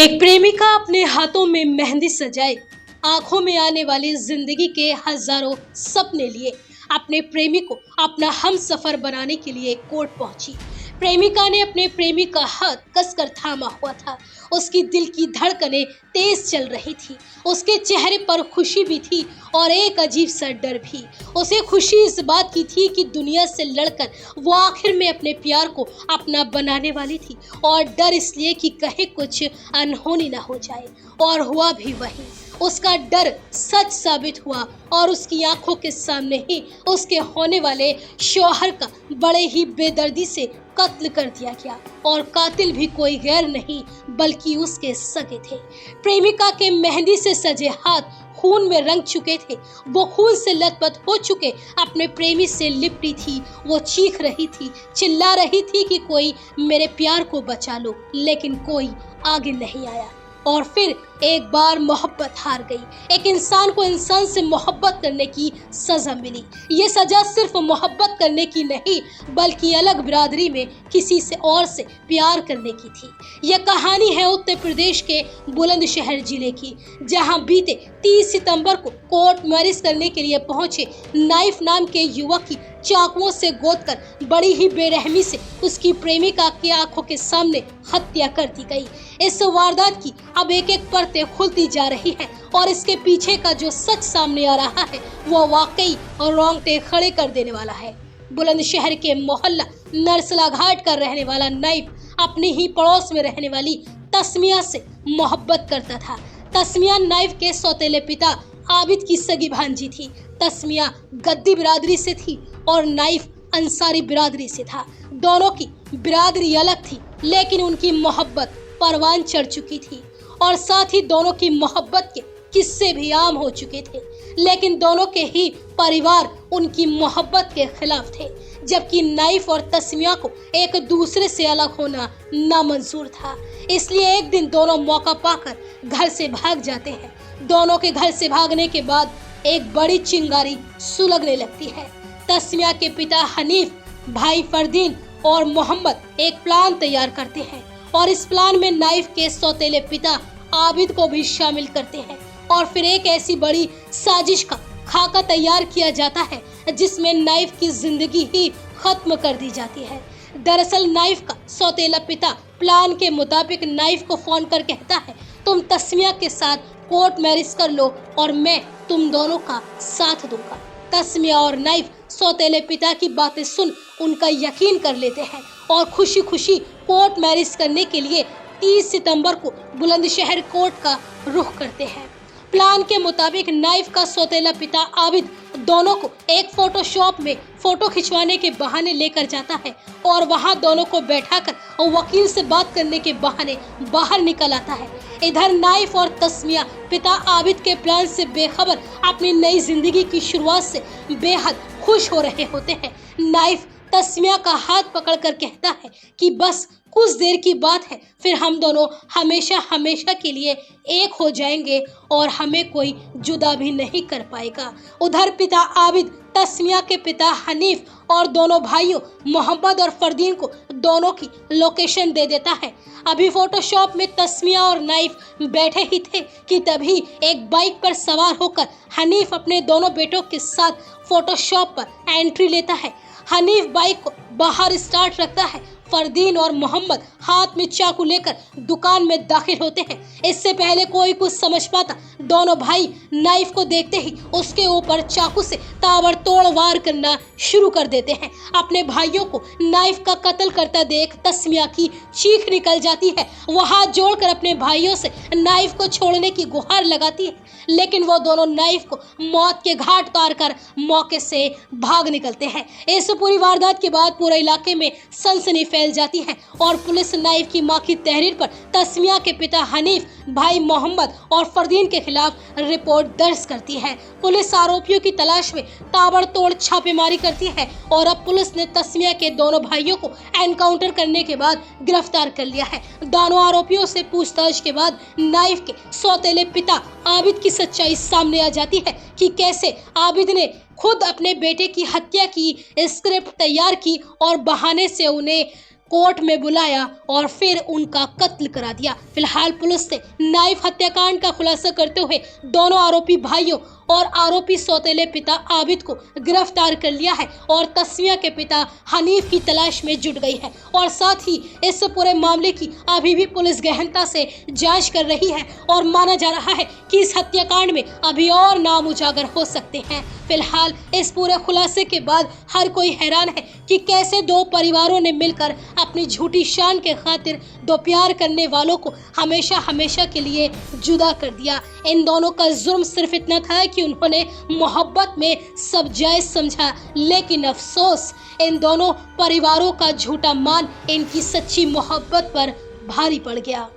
एक प्रेमिका अपने हाथों में मेहंदी सजाए, आंखों में आने वाली जिंदगी के हजारों सपने लिए अपने प्रेमी को अपना हमसफर बनाने के लिए कोर्ट पहुंची। प्रेमिका ने अपने प्रेमी का हाथ कसकर थामा हुआ था। उसकी दिल की धड़कनें तेज चल रही थी। उसके चेहरे पर खुशी भी थी और एक अजीब सा डर भी। उसे खुशी इस बात की थी कि दुनिया से लड़कर वो आखिर में अपने प्यार को अपना बनाने वाली थी, और डर इसलिए कि कहीं कुछ अनहोनी ना हो जाए। और हुआ भी वही। उसका डर सच साबित हुआ और उसकी आंखों के सामने ही उसके होने वाले शौहर का बड़े ही बेदर्दी से कत्ल कर दिया गया, और कातिल भी कोई गैर नहीं बल्कि उसके सगे थे। प्रेमिका के मेहंदी से सजे हाथ खून में रंग चुके थे। वो खून से लथपथ हो चुके अपने प्रेमी से लिपटी थी। वो चीख रही थी, चिल्ला रही थी कि कोई मेरे प्यार को बचा लो, लेकिन कोई आगे नहीं आया। और फिर एक बार मोहब्बत हार गई। एक इंसान को इंसान से मोहब्बत करने की सजा मिली। ये सजा सिर्फ मोहब्बत करने की नहीं बल्कि अलग बिरादरी में किसी से और से प्यार करने की थी। यह कहानी है उत्तर प्रदेश के बुलंदशहर जिले की, जहां बीते 30 सितंबर को कोर्ट मैरिज करने के लिए पहुंचे नाइफ नाम के युवक की चाकुओं से गोदकर बड़ी ही बेरहमी से उसकी प्रेमिका की आंखों के सामने हत्या कर दी गई। इस वारदात की अब एक एक परतें खुलती जा रही हैं, और इसके पीछे का जो सच सामने आ रहा है वो वाकई रोंगटे खड़े कर देने वाला है। बुलंदशहर के मोहल्ला नरसला घाट का रहने वाला नाइफ अपनी ही पड़ोस में रहने वाली तस्मिया से मोहब्बत करता था। तस्मिया नाइफ के सौतेले पिता आबिद की सगी भांजी थी। तस्मिया गद्दी बिरादरी से थी और नाइफ अंसारी बिरादरी से था। दोनों की बिरादरी अलग थी, लेकिन उनकी मोहब्बत परवान चढ़ चुकी थी, और साथ ही दोनों की मोहब्बत के किस्से भी आम हो चुके थे। लेकिन दोनों के ही परिवार उनकी मोहब्बत के खिलाफ थे, जबकि नाइफ और तस्मिया को एक दूसरे से अलग होना नामंजूर था। इसलिए एक दिन दोनों मौका पाकर घर से भाग जाते हैं। दोनों के घर से भागने के बाद एक बड़ी चिंगारी सुलगने लगती है। तस्मिया के पिता हनीफ, भाई फरदीन और मोहम्मद एक प्लान तैयार करते हैं, और इस प्लान में नाइफ के सौतेले पिता आबिद को भी शामिल करते हैं, और फिर एक ऐसी बड़ी साजिश का खाका तैयार किया जाता है जिसमें नाइफ की जिंदगी ही खत्म कर दी जाती है। दरअसल नाइफ का सौतेला पिता प्लान के मुताबिक नाइफ को फोन कर कहता है, तुम तस्मिया के साथ कोर्ट मैरिज कर लो और मैं तुम दोनों का साथ दूंगा। तस्मिया और नाइफ सौतेले पिता की बातें सुन उनका यकीन कर लेते हैं और खुशी खुशी कोर्ट मैरिज करने के लिए 30 सितंबर को बुलंदशहर कोर्ट का रुख करते हैं। प्लान के मुताबिक नाइफ का सौतेला पिता आबिद दोनों को एक फोटो शॉप में फोटो खिंचवाने के बहाने लेकर जाता है, और वहां दोनों को बैठाकर वकील से बात करने के बहाने बाहर निकल आता है। इधर नाइफ और तस्मिया पिता आबिद के प्लान से बेखबर अपनी नई जिंदगी की शुरुआत से बेहद खुश हो रहे होते हैं। नाइफ तस्मिया का हाथ पकड़कर कहता है कि बस कुछ देर की बात है, फिर हम दोनों हमेशा हमेशा के लिए एक हो जाएंगे और हमें कोई जुदा भी नहीं कर पाएगा। उधर पिता आबिद तस्मिया के पिता हनीफ और दोनों भाइयों मोहम्मद और फरदीन को दोनों की लोकेशन दे देता है। अभी फोटोशॉप में तस्मिया और नाइफ बैठे ही थे कि तभी एक बाइक पर सवार होकर हनीफ अपने दोनों बेटों के साथ फोटोशॉप पर एंट्री लेता है। हनीफ बाइक को बाहर स्टार्ट रखता है। फरदीन और मोहम्मद हाथ में चाकू लेकर दुकान में दाखिल होते हैं। इससे पहले कोई कुछ समझ पाता, दोनों भाई नाइफ को देखते ही उसके ऊपर चाकू से ताबड़तोड़ वार करना शुरू कर देते हैं। अपने भाइयों को नाइफ का कत्ल करता देख तस्मिया की चीख निकल जाती है। वो हाथ जोड़कर अपने भाइयों से नाइफ को छोड़ने की गुहार लगाती है, लेकिन वो दोनों नाइफ को मौत के घाट उतार कर मौके से भाग निकलते हैं। इस पूरी वारदात के बाद पूरे इलाके में सनसनी फैल जाती है, और पुलिस नाइफ की मां की तहरीर पर तस्मिया के पिता हनीफ, भाई मोहम्मद और फरदीन के खिलाफ रिपोर्ट दर्ज करती है। पुलिस आरोपियों की तलाश में ताबड़तोड़ छापेमारी करती है, और अब पुलिस ने तस्मिया के दोनों भाइयों को एनकाउंटर करने के बाद गिरफ्तार कर लिया है। दोनों आरोपियों से पूछताछ के बाद नाइफ के सौतेले पिता आबिद की सच्चाई सामने आ जाती है कि कैसे आबिद ने खुद अपने बेटे की हत्या की स्क्रिप्ट तैयार की और बहाने से उन्हें कोर्ट में बुलाया और फिर उनका कत्ल करा दिया। फिलहाल पुलिस ने नाइफ हत्याकांड का खुलासा करते हुए दोनों आरोपी भाइयों और आरोपी सौतेले पिता आबिद को गिरफ्तार कर लिया है और तस्मिया के पिता हनीफ की तलाश में जुट गई है और साथ ही इस पूरे मामले की अभी भी पुलिस गहनता से जांच कर रही है और माना जा रहा है कि इस हत्याकांड में अभी और नाम उजागर हो सकते हैं। फिलहाल इस पूरे खुलासे के बाद हर कोई हैरान है कि कैसे दो परिवारों ने मिलकर अपनी झूठी शान के खातिर दो प्यार करने वालों को हमेशा हमेशा के लिए जुदा कर दिया। इन दोनों का जुर्म सिर्फ इतना था कि उन्होंने मोहब्बत में सब जायज समझा, लेकिन अफसोस इन दोनों परिवारों का झूठा मान इनकी सच्ची मोहब्बत पर भारी पड़ गया।